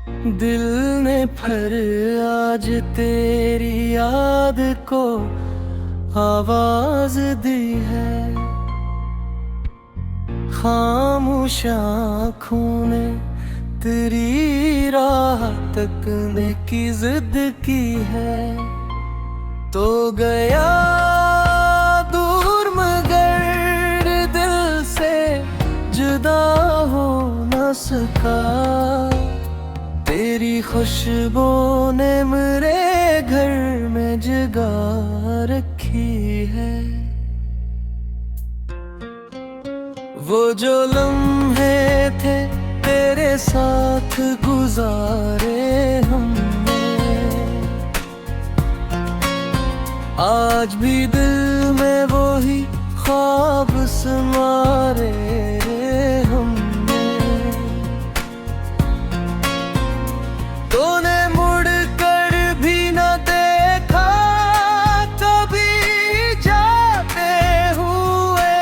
दिल ने फिर आज तेरी याद को आवाज दी है। खामोश आँखों ने तेरी राह तकने की जिद की है। तो गया दूर मगर दिल से जुदा हो न सका। तेरी खुशबू ने मेरे घर में जगा रखी है। वो जो लम्हे थे तेरे साथ गुजारे हमने, आज भी दिल में वही ख्वाब संवारे हमने। तूने मुड़ कर भी न देखा कभी जाते हुए,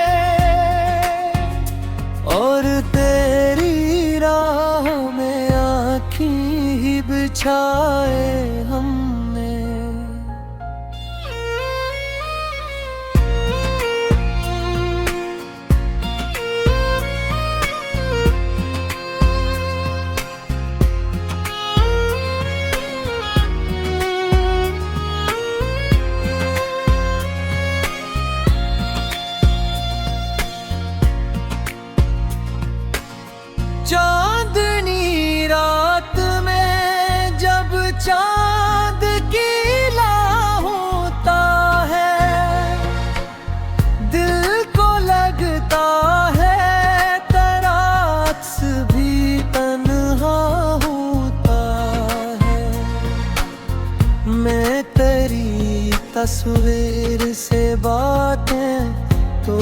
और तेरी राह में आँखें ही बिछाए हमने। चांदनी रात में जब चांद कीला होता है, दिल को लगता है तराक्स भी तन्हा होता है। मैं तेरी तस्वीर से बातें तो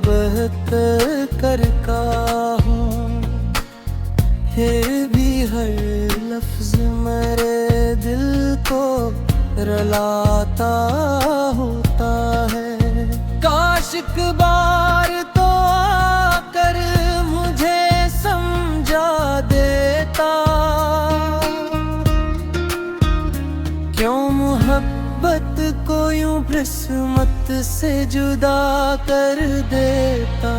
बेहतर करता हूँ, फिर भी हर लफ्ज मेरे दिल को रुलाता होता है। काश एक बार तो आकर मुझे समझा देता, क्यों मोहब्बत को यूं किस्मत से जुदा कर देता।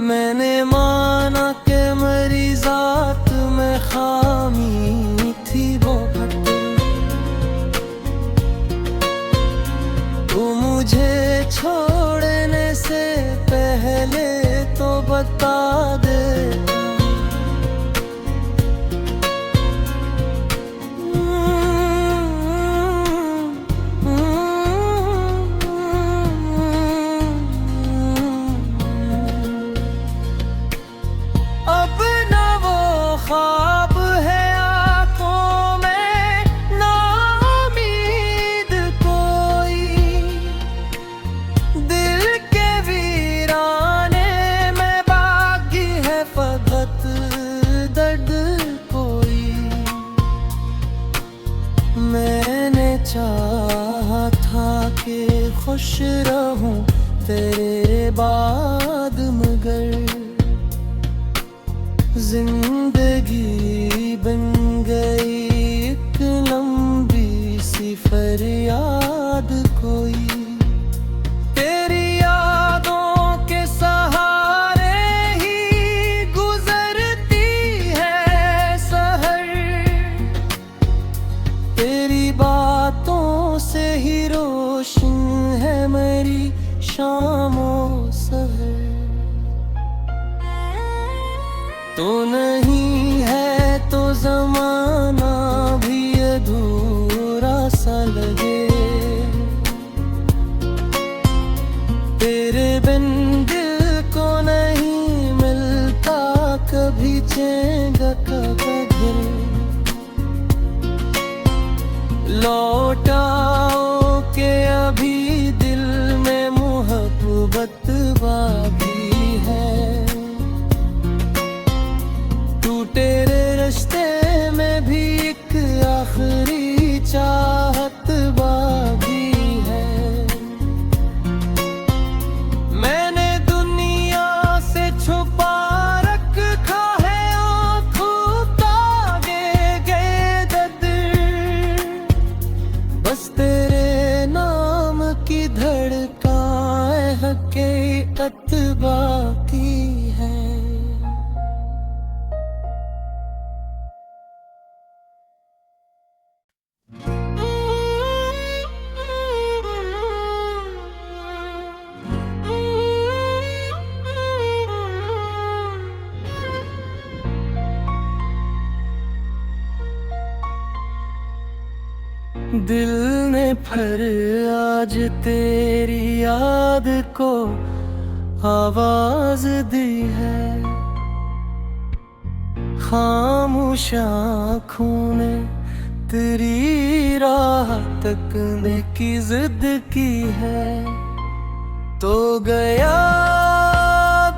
मैंने माना कि मेरी जात में खामी थी बहुत, तू मुझे छोड़ने से पहले तो बता दे। अब न वो ख्वाब है आँखों में, ना उम्मीद कोई। दिल के वीराने में बाकी है फकत दर्द कोई। मैंने चाहा था कि खुश रहूं तेरे बाद, मगर जिंदगी बन गई एक लंबी सी फरियाद कोई। तेरी यादों के सहारे ही गुजरती है सहर, तेरी बातों से ही रोशन है मेरी शामों सहर। तो नहीं है तो जमाना भी अधूरा सा लगे, तेरे बिन दिल को नहीं मिलता कभी चैन का बदल। लौट आओ के अभी दिल में मोहब्बत बाकी है। तेरे रिश्ते में भी एक आखिरी चाहत बाकी है। मैंने दुनिया से छुपा रखा है दिल ने फिर आज तेरी याद को आवाज दी है। खामोश आँखों ने तेरी राह तकने की जिद की है। तो गया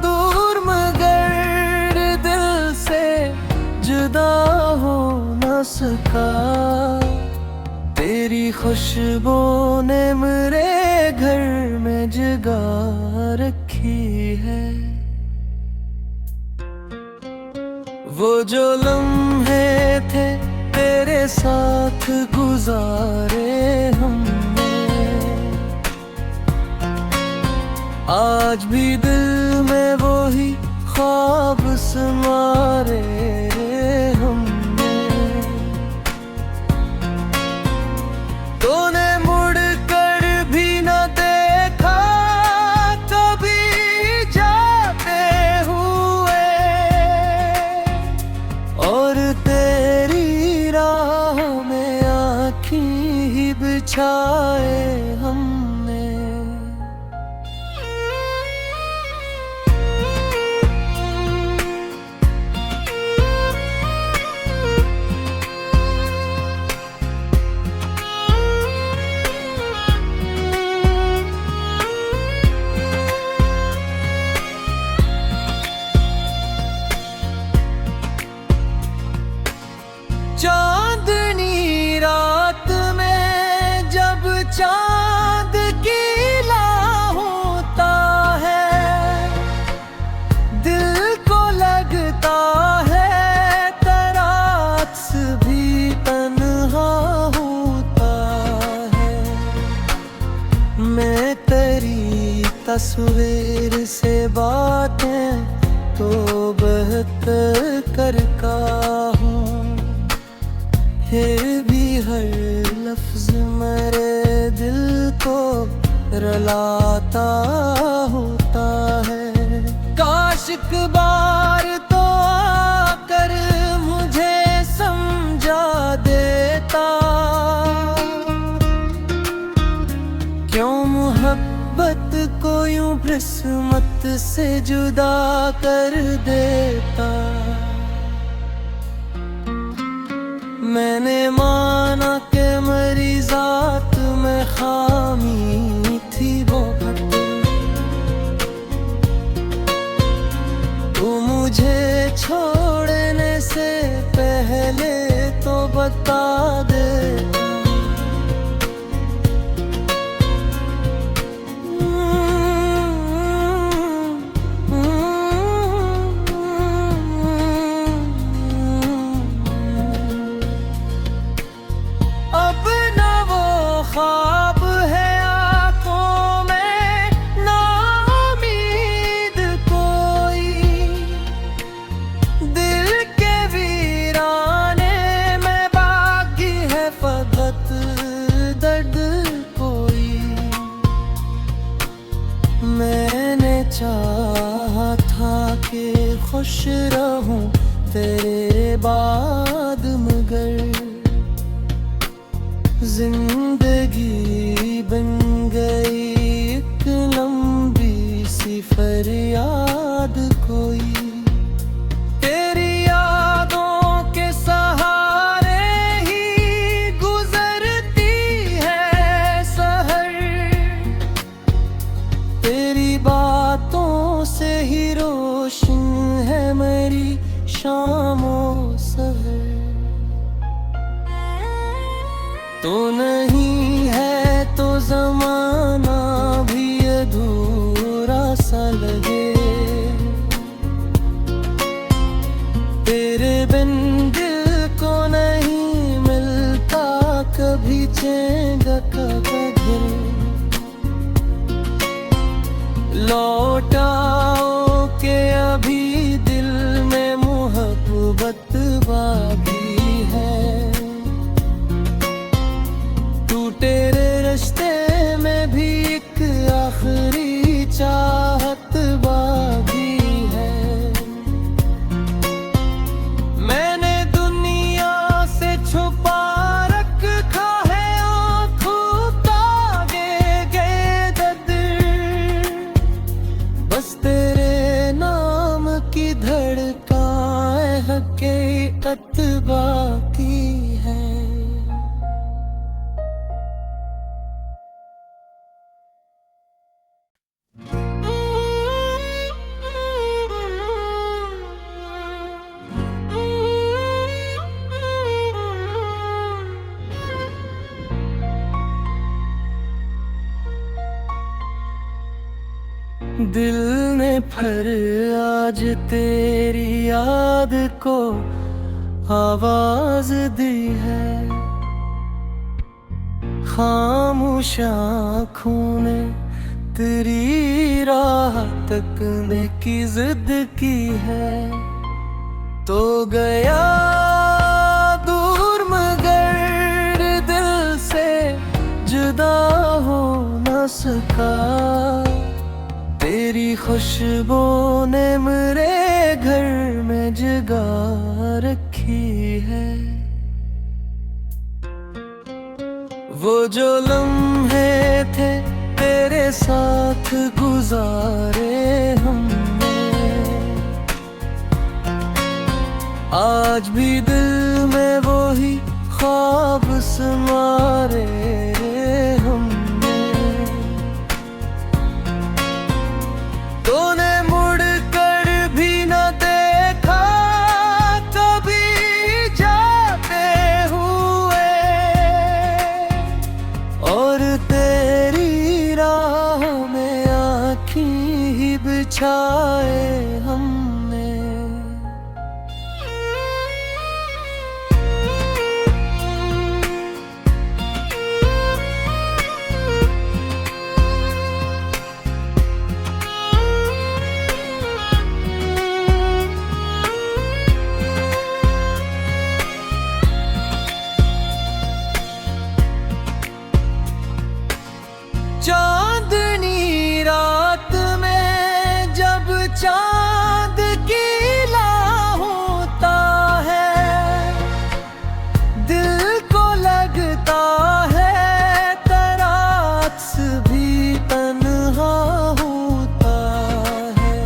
दूर मगर दिल से जुदा हो न सका। तेरी खुशबू ने मेरे घर में जगह रखी है। वो जो लम्हे थे तेरे साथ गुजारे हमने, आज भी दिल में वही ख्वाब संवारे हमने। तूने मुड़ कर भी न देखा कभी जाते हुए, और तेरी राह में आँखें ही बिछाए हमने। चांदनी रात में जब चांद कीला होता है, दिल को लगता है तराक्स भी तन्हा होता है। मैं तेरी तस्वीर से बातें तो बेहतर करता हूँ, फिर भी हर लफ्ज मेरे दिल को रुलाता होता है। काश एक बार तो आकर मुझे समझा देता, क्यों मोहब्बत को यूं किस्मत से जुदा कर देता। मैंने माना कि मेरी जात में खामी थी वो घटी, तू मुझे छोड़ने से पहले तो बता दे। ख्वाब है आँखों में नाउम्मीद कोई, दिल के वीराने में बाकी है फकत दर्द कोई। मैंने चाहा था कि खुश रहूं तेरे बाद, मगर जिंदगी बन गई एक लंबी सी फरियाद कोई। तेरी यादों के सहारे ही गुजरती है सहर, तेरी बातों से ही रोशन है मेरी शामों सहर। तो नहीं है तो ज़माना भी अधूरा सा लगे, तेरे बिन दिल को नहीं मिलता कभी चैन का घर। लौटाओ के अभी दिल में मोहब्बत बाकी है, तेरे रिश्ते में भी एक आखिरी चाहत बाकी है। मैंने दुनिया से छुपा रखा है हकीकत बाकी है। दिल ने फिर आज तेरी याद को आवाज दी है। खामोश आँखों ने तेरी राह तकने की जिद की है। तो गया दूर मगर दिल से जुदा हो न सका। तेरी खुशबू ने मेरे घर में जगह रखी है। वो जो लम्हे थे तेरे साथ गुजारे हमने, आज भी दिल में वही ख्वाब समारे हमने। तूने मुड़ कर भी न देखा कभी जाते हुए, और तेरी राह में आँखें ही बिछाए हमने। चांदनी रात में जब चांद खिला होता है, दिल को लगता है तराक्स भी तन्हा होता है।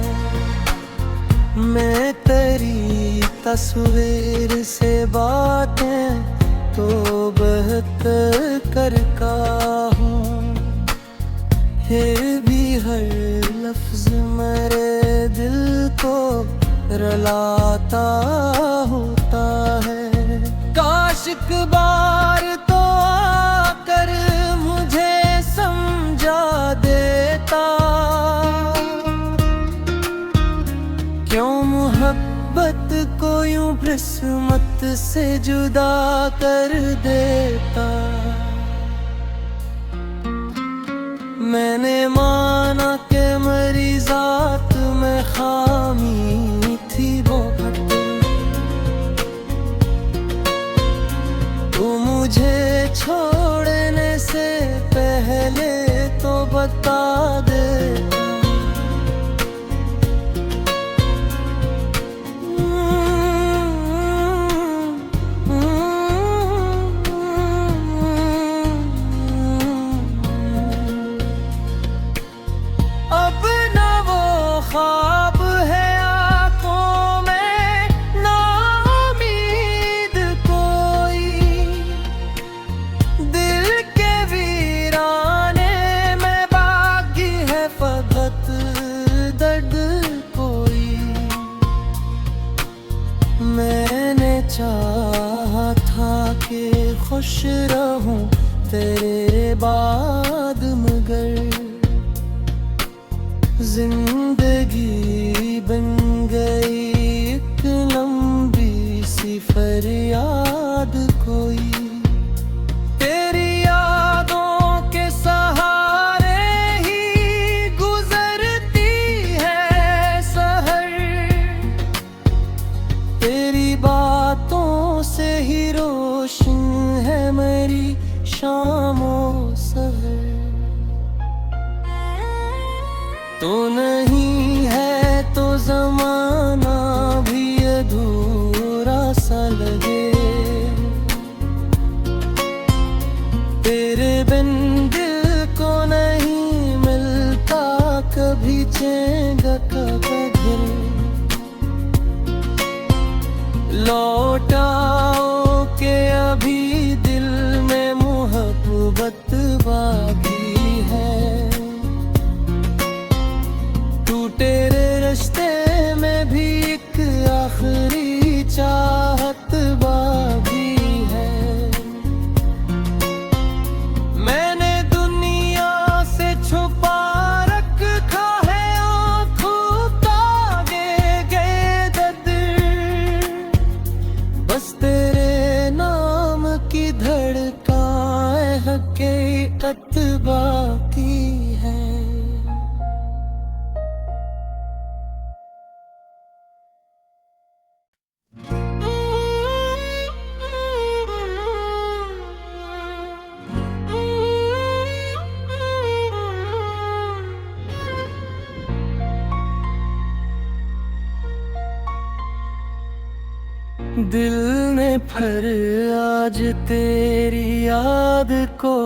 मैं तेरी तस्वीर से बातें तो बेहतर करता हूँ, फिर भी हर लफ्ज मेरे दिल को रुलाता होता है। काश एक बार तो आकर मुझे समझा देता, क्यों मोहब्बत को यूं किस्मत से जुदा कर देता। मैंने माना कि मेरी जात में खामी थी बहुत, तू मुझे छोड़ने से पहले तो बता दे। ख्वाब है आँखों में ना उम्मीद कोई, दिल के वीराने में बाकी है फकत दर्द कोई। मैंने चाहा था कि खुश रहूं तेरे बाद, मगर जिंदगी बन गई एक लंबी सी फरियाद कोई। तेरी यादों के सहारे ही गुजरती है सहर, तेरी बातों से ही रोशन है मेरी शामों सहर। तू नहीं है तो ज़माना भी अधूरा सा लगे, तेरे बिन दिल को नहीं मिलता कभी चैन का कदर। लौटाओ के अभी दिल में मोहब्बत बाकी है। टूटे रिश्ते में भी एक आखिरी चाहत बाकी है। मैंने दुनिया से छुपा रखा है आँखों तागे गए दर्द, बस तेरे नाम की धड़काएं हकीकत बाकी है। दिल ने फिर आज तेरी याद को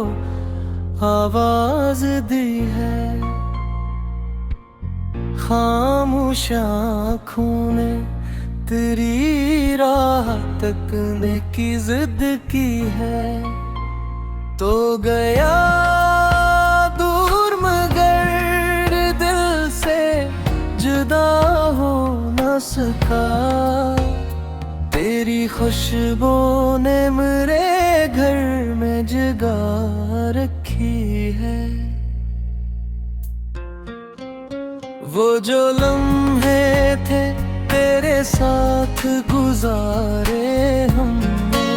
आवाज दी है। खामोश आँखों ने तेरी राह तकने की जिद की है। तो गया दूर मगर दिल से जुदा हो न सका। तेरी खुशबू ने मेरे घर में जगह रखी है। वो जो लम्हे थे तेरे साथ गुजारे हमने,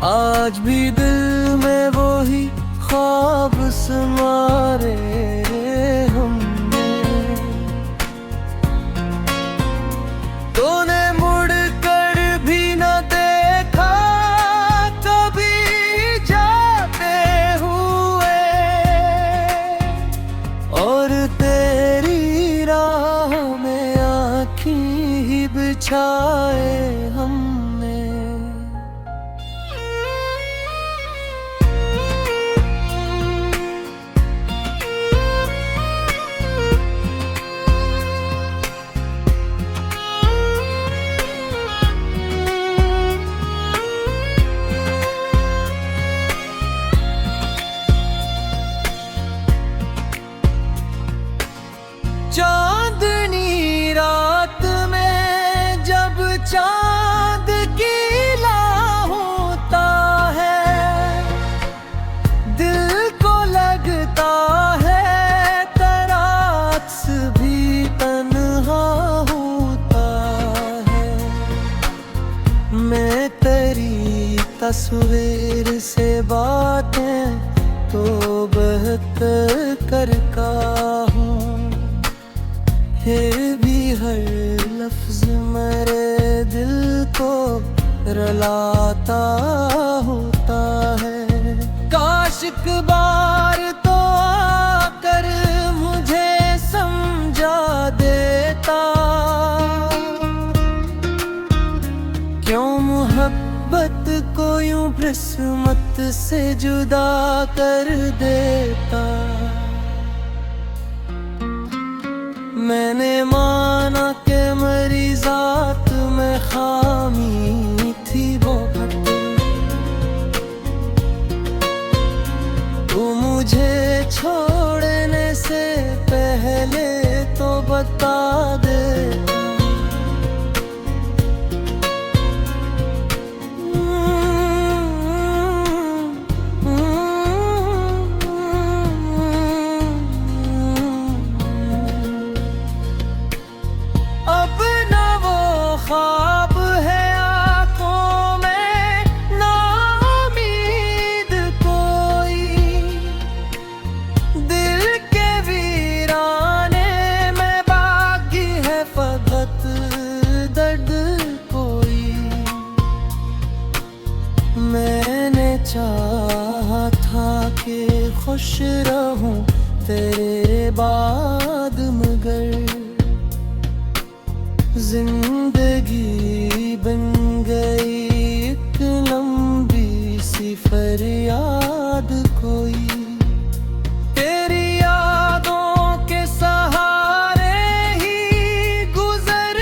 आज भी दिल में वही ख्वाब समारे हमने। तूने मुड़ कर भी न देखा कभी जाते हुए, और तेरी राह में आँखें ही बिछाए हमने। चांदनी रात में जब चांद गीला होता है, दिल को लगता है तराक्स भी तन्हा होता है। मैं तेरी तस्वीर से बातें तो बेहतर करता हूँ, फिर भी हर लफ्ज मेरे दिल को रुलाता होता है। काश एक बार तो आकर मुझे समझा देता, क्यों मोहब्बत को यूं किस्मत से जुदा कर देता। मैंने माना कि मेरी जात में खामी थी वो घटी, तू मुझे छोड़ने से पहले तो बता दे। ख्वाब है आँखों में नाउम्मीद कोई, दिल के वीराने में बाकी है फकत दर्द कोई। मैंने चाहा था कि खुश रहूं तेरे बाद, मगर जिंदगी बन गई एक लंबी सी फरियाद कोई। तेरी यादों के सहारे ही गुजर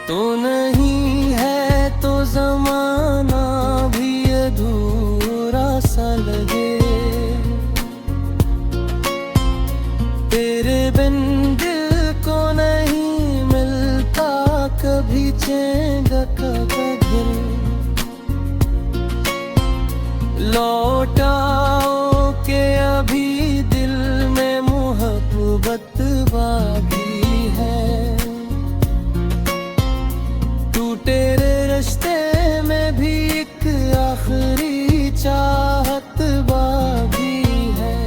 तो नहीं है तो जमाना भी अधूरा सा लगे। तेरे बिन दिल को नहीं मिलता कभी चैन का दिल। लौटाओ के अभी दिल में मोहब्बत बाकी है। टूटे रिश्ते में भी एक आखिरी चाहत बाकी है।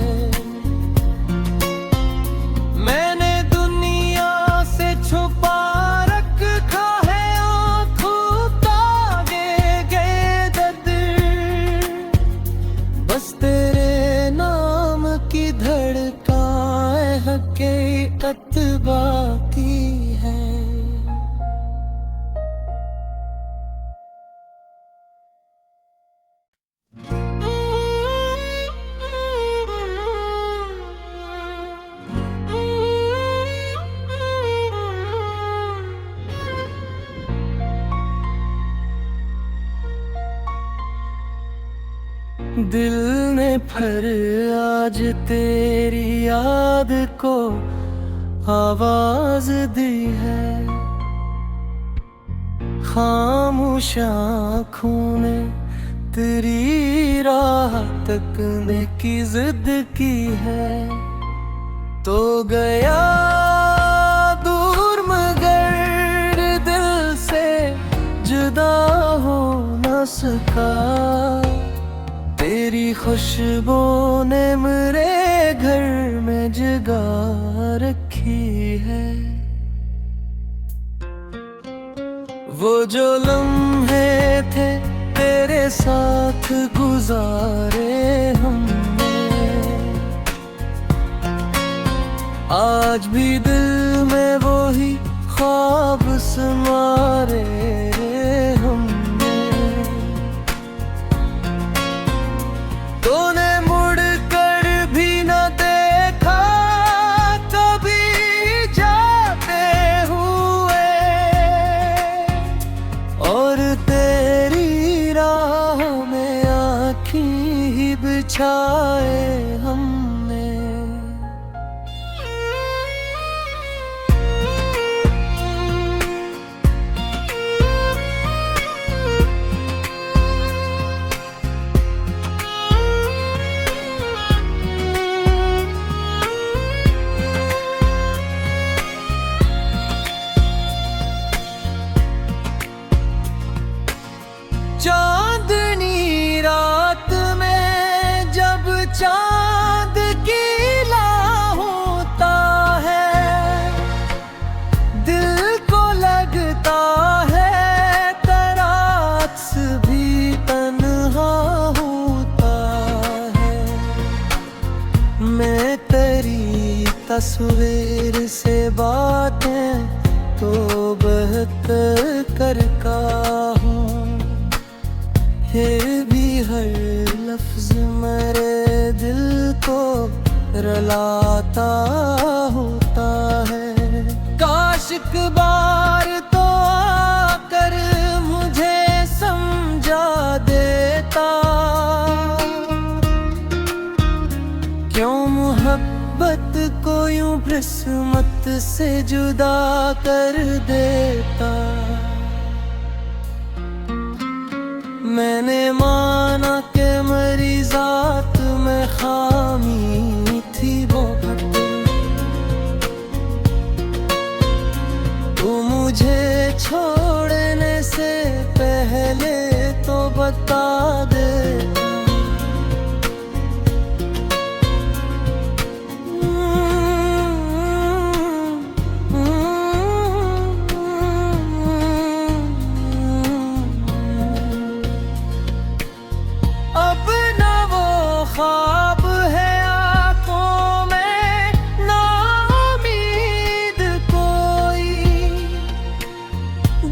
मैंने दुनिया से छुपा रखा है आँखों तागे गए दर्द। बस तेरे नाम की धड़काएं हकीकत बाकी है। दिल ने फिर आज तेरी याद को आवाज दी है। खामोश आँखों ने तेरी राह तकने की जिद की है। तो गया दूर मगर दिल से जुदा हो न सका। तेरी खुशबू ने मेरे घर में जगह रखी है। वो जो लम्हे थे तेरे साथ गुजारे हमने, आज भी दिल में वही ख्वाब समारे हमने। तूने मुड़ कर भी न देखा कभी जाते हुए, और तेरी राह में आँखें ही बिछाए हमने। चांदनी रात में जब चांद कीला होता है, दिल को लगता है तरास भी तन्हा होता है। मैं तेरी तस्वीर से बातें तो बेहतर करता हूँ, फिर भी हर लफ्ज मेरे दिल को रुलाता होता है। काश एक बार तो आकर मुझे समझा देता, क्यों मोहब्बत को यूं किस्मत से जुदा कर देता। मैंने माना कि मेरी जात में खामी थी वो भटकी, तू मुझे छोड़ने से पहले तो बता दे। अब न वो ख्वाब है आंखों में, ना उम्मीद कोई,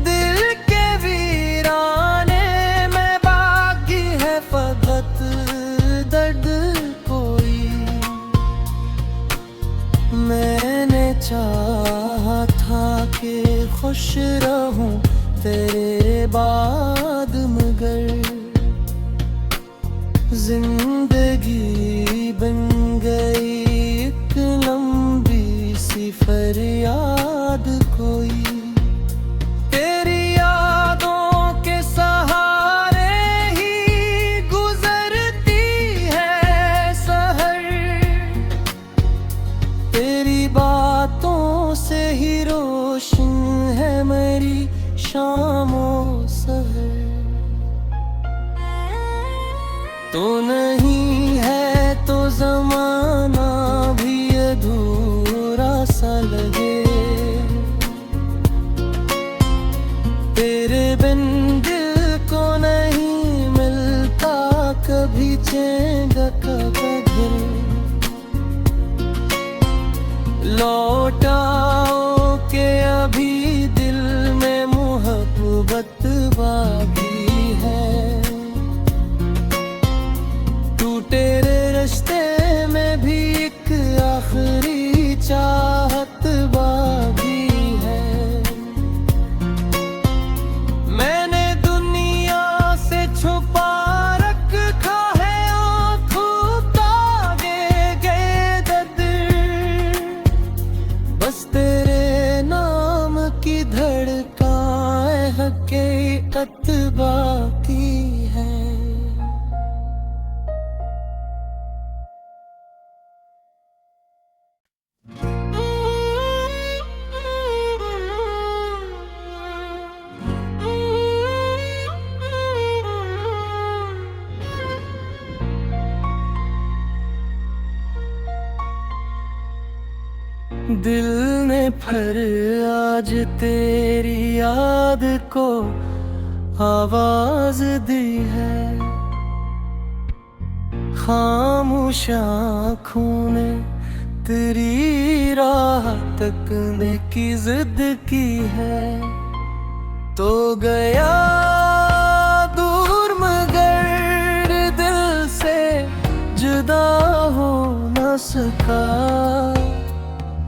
दिल के वीराने में बाकी खुश रहूं तेरे बाद, मगर जिंदगी बन गई एक लंबी सी फरियाद कोई। तेरी यादों के सहारे ही गुजरती है सहर, तेरी बातों से ही रोशन है मेरी शामों सहर। तो नहीं है तो जमाना भी अधूरा सा लगे, तेरे बिन दिल को नहीं मिलता कभी चैन का दिल। लौटाओ के अभी दिल में मोहब्बत बाकी है, तेरे रिश्ते में भी एक आखिरी चाहत बाकी है। मैंने दुनिया से छुपा रखा है आँखों तागे गए दर्द, बस तेरे नाम की धड़काएं हकीकत बाकी है। दिल ने फिर आज तेरी याद को आवाज दी है, खामोश आँखों ने तेरी राह तकने की जिद की है। तो गया दूर मगर दिल से जुदा हो न सका,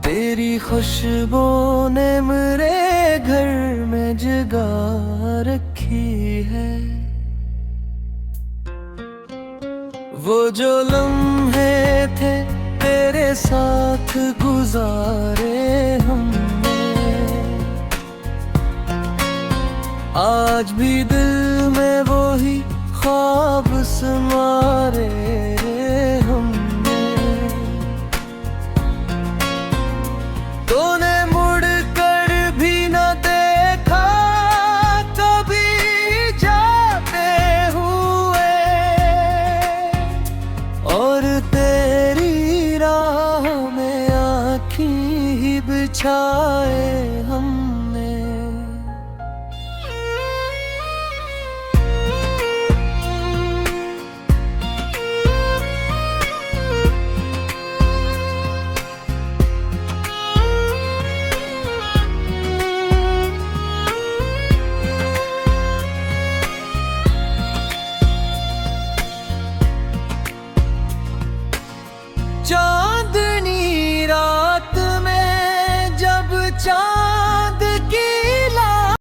तेरी खुशबू ने मेरे घर में जगा रखी है। वो जो लम्हे थे तेरे साथ गुजारे हमने, आज भी दिल में वही ख्वाब समारे